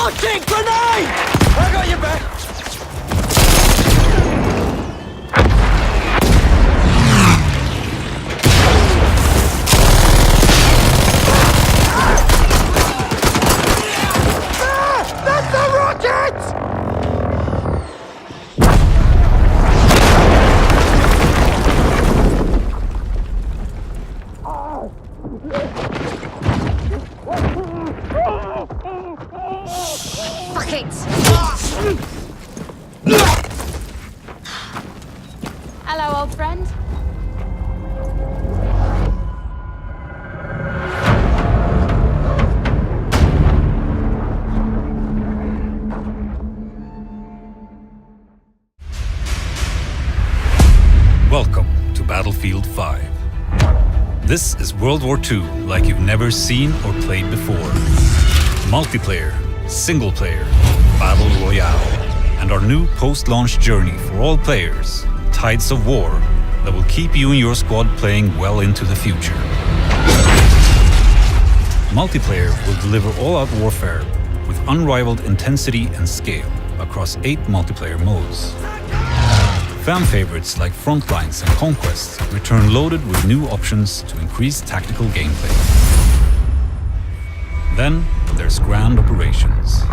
Launching grenade! I got you back! That's the rockets! Fuck it! Hello, old friend. Welcome to Battlefield 5. This is World War II like you've never seen or played before. Multiplayer, single player, Battle Royale, and our new post-launch journey for all players, Tides of War, that will keep you and your squad playing well into the future. Multiplayer will deliver all-out warfare with unrivaled intensity and scale across 8 multiplayer modes. Fan favorites like Frontlines and Conquest return loaded with new options to increase tactical gameplay. Then there's Grand Operations.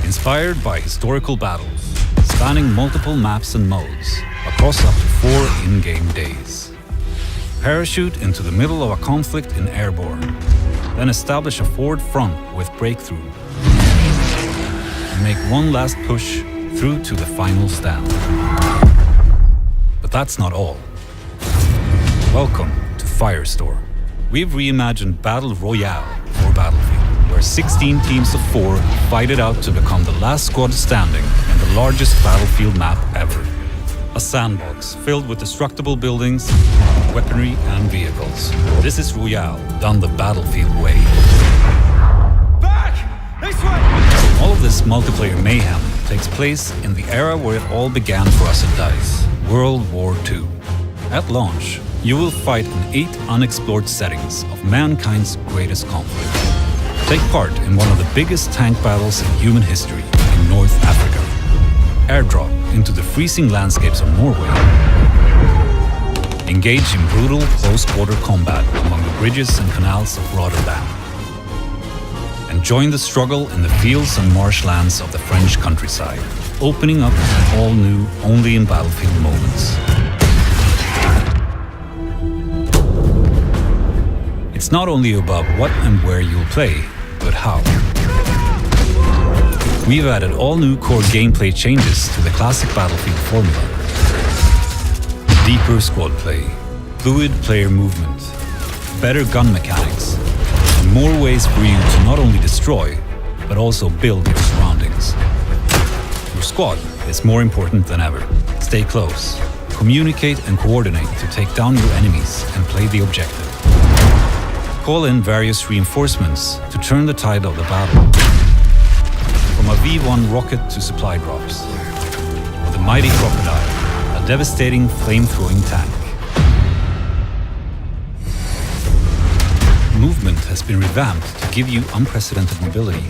Inspired by historical battles, spanning multiple maps and modes across up to 4 in-game days. Parachute into the middle of a conflict in Airborne, then establish a forward front with Breakthrough, and make one last push through to the final stand. But that's not all. Welcome to Firestorm. We've reimagined Battle Royale for Battlefield, where 16 teams of 4 fight it out to become the last squad standing in the largest battlefield map ever. A sandbox filled with destructible buildings, weaponry and vehicles. This is Royale, done the Battlefield way. Back! This way! All of this multiplayer mayhem takes place in the era where it all began for us at DICE, World War II. At launch, you will fight in 8 unexplored settings of mankind's greatest conflict. Take part in one of the biggest tank battles in human history in North Africa. Airdrop into the freezing landscapes of Norway. Engage in brutal close-quarter combat among the bridges and canals of Rotterdam. And join the struggle in the fields and marshlands of the French countryside, opening up all new, only in Battlefield moments. It's not only about what and where you'll play, but how. We've added all new core gameplay changes to the classic Battlefield formula. Deeper squad play, fluid player movement, better gun mechanics, and more ways for you to not only destroy, but also build your surroundings. Your squad is more important than ever. Stay close, communicate and coordinate to take down your enemies and play the objective. Call in various reinforcements to turn the tide of the battle. From a V1 rocket to supply drops. Or the mighty Crocodile, a devastating flame-throwing tank. Movement has been revamped to give you unprecedented mobility.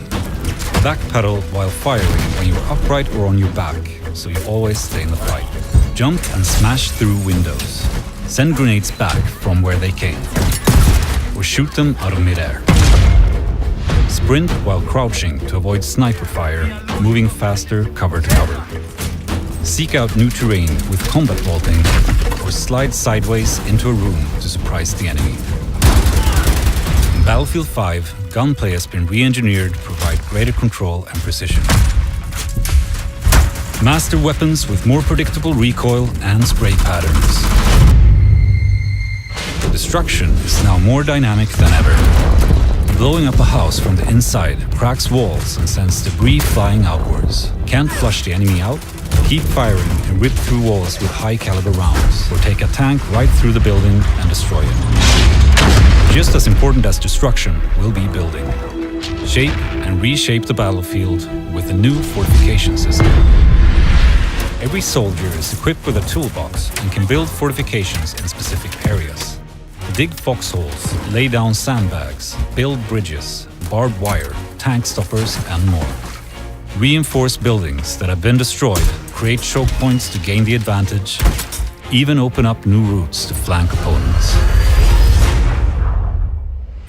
Backpedal while firing when you're upright or on your back, so you always stay in the fight. Jump and smash through windows. Send grenades back from where they came. Or shoot them out of midair. Sprint while crouching to avoid sniper fire, moving faster cover to cover. Seek out new terrain with combat vaulting, or slide sideways into a room to surprise the enemy. In Battlefield 5, gunplay has been re-engineered to provide greater control and precision. Master weapons with more predictable recoil and spray patterns. Destruction is now more dynamic than ever. Blowing up a house from the inside cracks walls and sends debris flying outwards. Can't flush the enemy out? Keep firing and rip through walls with high-caliber rounds, or take a tank right through the building and destroy it. Just as important as destruction will be building. Shape and reshape the battlefield with a new fortification system. Every soldier is equipped with a toolbox and can build fortifications in specific areas. Dig foxholes, lay down sandbags, build bridges, barbed wire, tank stoppers and more. reinforce buildings that have been destroyed, create choke points to gain the advantage, even open up new routes to flank opponents.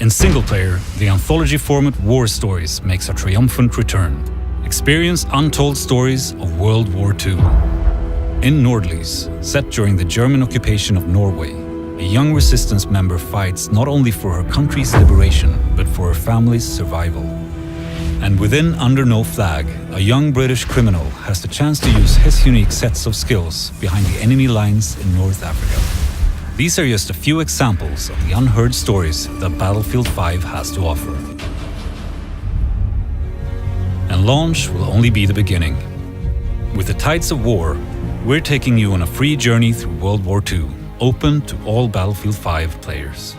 In single player, the anthology format War Stories makes a triumphant return. Experience untold stories of World War II. In Nordlys, set during the German occupation of Norway, a young resistance member fights not only for her country's liberation, but for her family's survival. And within Under No Flag, a young British criminal has the chance to use his unique sets of skills behind the enemy lines in North Africa. These are just a few examples of the unheard stories that Battlefield 5 has to offer. And launch will only be the beginning. With the Tides of War, we're taking you on a free journey through World War II, open to all Battlefield 5 players.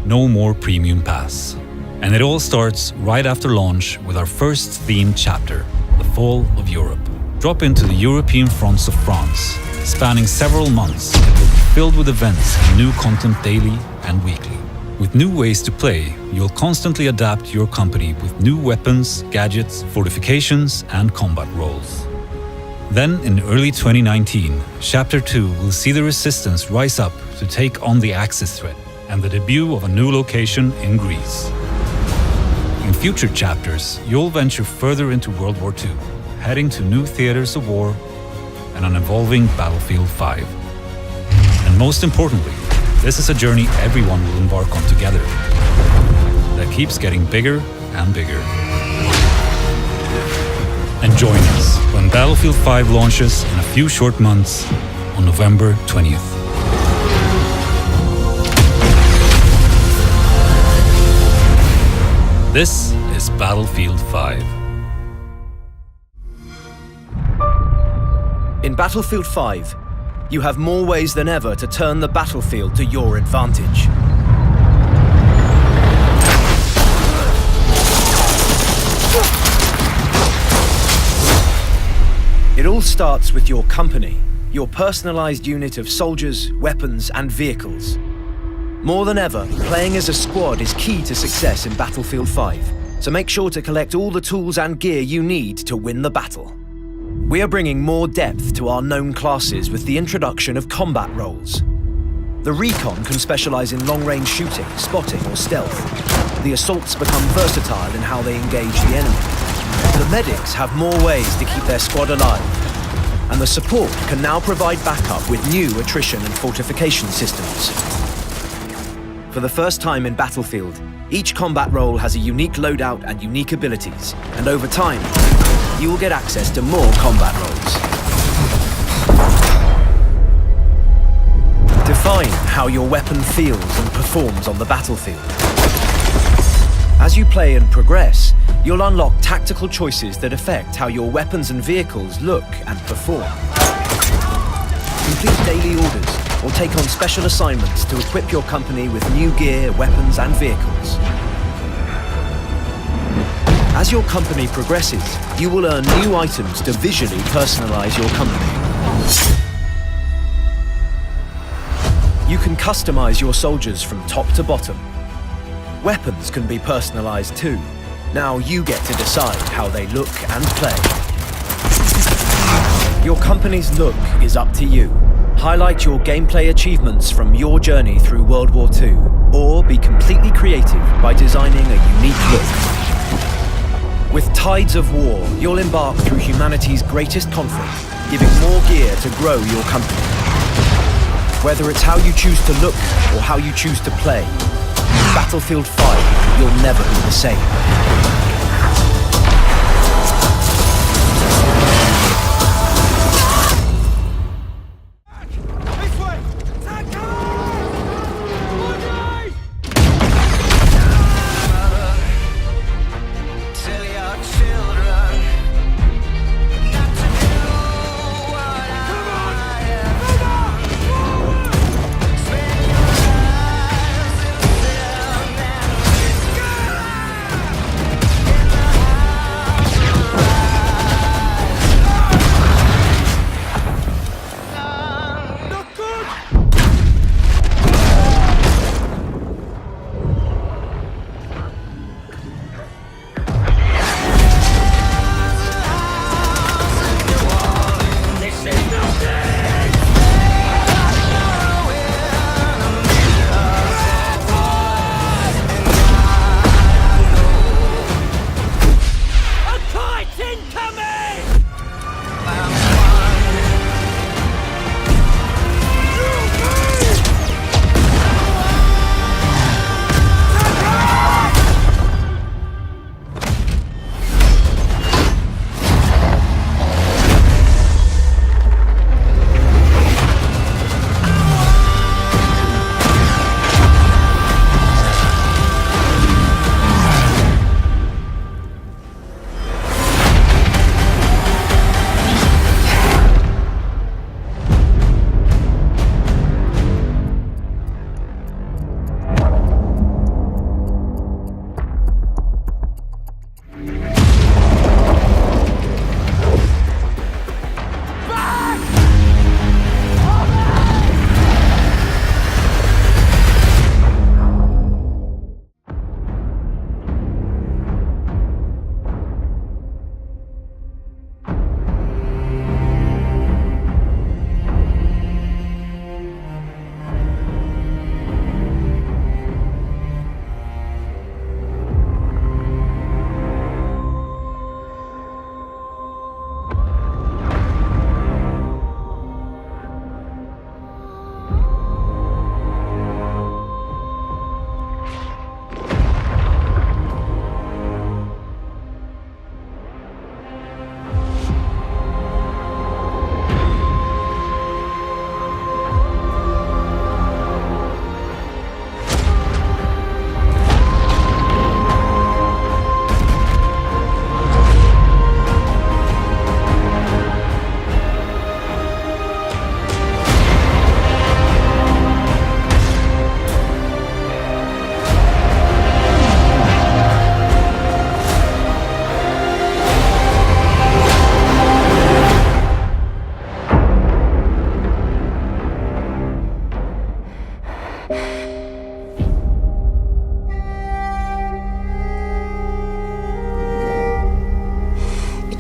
No more premium pass. And it all starts right after launch with our first themed chapter, The Fall of Europe. Drop into the European fronts of France. Spanning several months, it will be filled with events and new content daily and weekly. With new ways to play, you'll constantly adapt your company with new weapons, gadgets, fortifications, and combat roles. Then, in early 2019, Chapter 2 will see the Resistance rise up to take on the Axis threat and the debut of a new location in Greece. In future chapters, you'll venture further into World War II, heading to new theaters of war and an evolving Battlefield 5. And most importantly, this is a journey everyone will embark on together that keeps getting bigger and bigger. And join us when Battlefield 5 launches in a few short months on November 20th. This is Battlefield 5. In Battlefield 5, you have more ways than ever to turn the battlefield to your advantage. It all starts with your company, your personalized unit of soldiers, weapons, and vehicles. More than ever, playing as a squad is key to success in Battlefield 5, so make sure to collect all the tools and gear you need to win the battle. We are bringing more depth to our known classes with the introduction of combat roles. The Recon can specialize in long-range shooting, spotting, or stealth. The Assaults become versatile in how they engage the enemy. The Medics have more ways to keep their squad alive. And the Support can now provide backup with new attrition and fortification systems. For the first time in Battlefield, each combat role has a unique loadout and unique abilities, and over time, you will get access to more combat roles. Define how your weapon feels and performs on the battlefield. As you play and progress, you'll unlock tactical choices that affect how your weapons and vehicles look and perform. Complete daily orders or take on special assignments to equip your company with new gear, weapons, and vehicles. As your company progresses, you will earn new items to visually personalize your company. You can customize your soldiers from top to bottom. Weapons can be personalized too. Now you get to decide how they look and play. Your company's look is up to you. Highlight your gameplay achievements from your journey through World War II, or be completely creative by designing a unique look. With Tides of War, you'll embark through humanity's greatest conflict, giving more gear to grow your company. Whether it's how you choose to look or how you choose to play, Battlefield 5, you'll never be the same.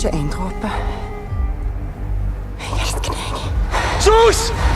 ikke en dråpe. Jeg elsker deg. Sus!